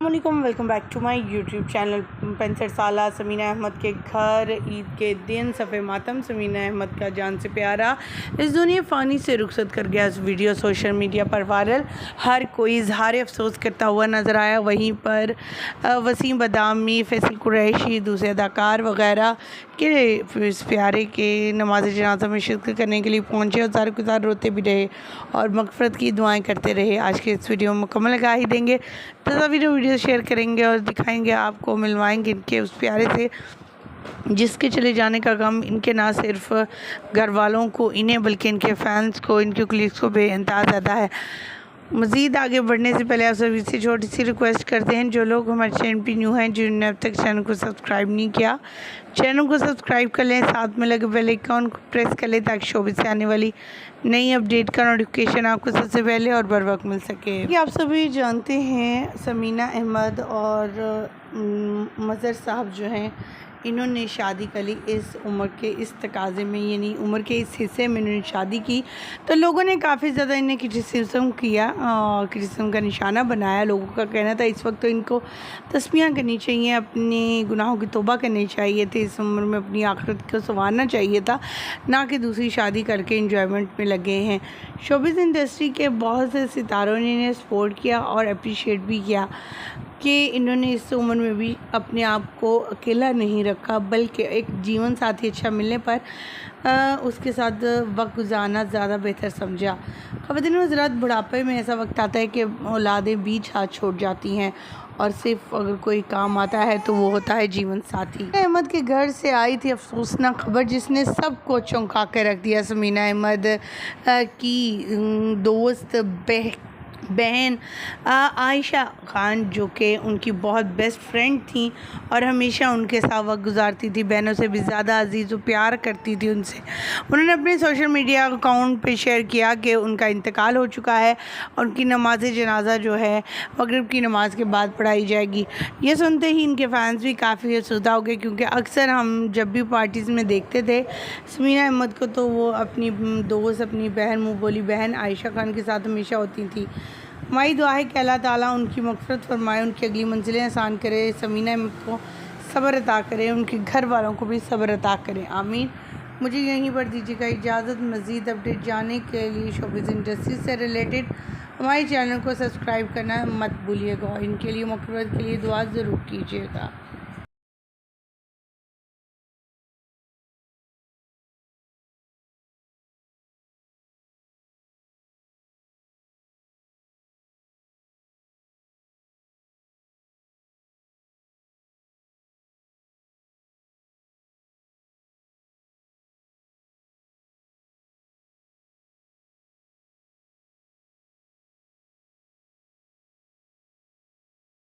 अस्सलामुअलैकुम, welcome back to my YouTube channel. 65 साला समीना अहमद के घर ईद के दिन सफ़े मातम समीना अहमद का जान से प्यारा इस दुनिया फ़ानी से रुखसत कर गया। इस वीडियो सोशल मीडिया पर वायरल, हर कोई इजहार अफसोस करता हुआ नज़र आया। वहीं पर वसीम बदामी, फैसल कुरैशी, दूसरे अदाकार वगैरह के इस प्यारे के नमाज जनाजा में शिरकत करने के लिए पहुँचे और सारे के साथ रोते भी रहे और मग़फ़िरत की दुआएँ करते रहे। आज के इस वीडियो में मुकम्मल लगा ही देंगे, तो वीडियो शेयर करेंगे और दिखाएंगे आपको, मिलवाएंगे इनके उस प्यारे से जिसके चले जाने का गम इनके ना सिर्फ घर वालों को, इन्हें बल्कि इनके फैंस को, इनके कलीग्स को बेइंतहा ज़्यादा है। मज़ीद आगे बढ़ने से पहले आप सभी से छोटी सी रिक्वेस्ट करते हैं, जो लोग हमारे चैनल पर न्यू हैं, जिन्होंने अब तक चैनल को सब्सक्राइब नहीं किया, चैनल को सब्सक्राइब कर लें, साथ में लगे बेल आइकन को प्रेस कर लें ताकि शोबे से आने वाली नई अपडेट का नोटिफिकेशन आपको सबसे पहले और बर वक्त मिल सके। कि आप सभी जानते हैं समीना अहमद और मज़हर साहब जो हैं, इन्होंने शादी कर ली इस उम्र के इस तकाज़े में, यानी उम्र के इस हिस्से में इन्होंने शादी की तो लोगों ने काफ़ी ज़्यादा इन्हें क्रिटिसिज्म किया और क्रिटिसिज्म का निशाना बनाया। लोगों का कहना था इस वक्त तो इनको तस्बियाँ करनी चाहिए, अपने गुनाहों की तौबा करनी चाहिए थी, इस उम्र में अपनी आखिरत को संवारना चाहिए था, ना कि दूसरी शादी करके इंजॉयमेंट में लगे हैं। शोबिज़ इंडस्ट्री के बहुत से सितारों ने इन्हें सपोर्ट किया और अप्रिशिएट भी किया कि इन्होंने इस उम्र में भी अपने आप को अकेला नहीं रखा, बल्कि एक जीवन साथी अच्छा मिलने पर उसके साथ वक्त गुजारना ज़्यादा बेहतर समझा। ख़वातीन हज़रात, बुढ़ापे में ऐसा वक्त आता है कि औलादें बीच हाथ छोड़ जाती हैं और सिर्फ अगर कोई काम आता है तो वो होता है जीवन साथी। अहमद के घर से आई थी अफसोसनाक खबर जिसने सबको चौंका के रख दिया। समीना अहमद की दोस्त बहन आयशा खान, जो कि उनकी बहुत बेस्ट फ्रेंड थी और हमेशा उनके साथ वक्त गुजारती थी, बहनों से भी ज़्यादा अजीज़ और प्यार करती थी उनसे, उन्होंने अपने सोशल मीडिया अकाउंट पे शेयर किया कि उनका इंतकाल हो चुका है और उनकी नमाज जनाजा जो है मगरिब की नमाज़ के बाद पढ़ाई जाएगी। ये सुनते ही इनके फैंस भी काफ़ी असुदा हो गए, क्योंकि अक्सर हम जब भी पार्टीज़ में देखते थे समीना अहमद को तो वो अपनी दोस्त, अपनी बहन, मुँह बोली बहन आयशा खान के साथ हमेशा होती थी। हमारी दुआ है कि अल्लाह ताला उनकी मग़फ़िरत फरमाए, उनकी अगली मंजिलें आसान करे, समीना अहमद को सब्र अता करे, उनके घर वालों को भी सब्र अता करे, आमीन। मुझे यहीं पर दीजिएगा इजाज़त। मज़ीद अपडेट जानने के लिए शोबिज़ इंडस्ट्री से रिलेटेड हमारे चैनल को सब्सक्राइब करना मत भूलिएगा। इनके लिए मग़फ़िरत के लिए दुआ ज़रूर कीजिएगा।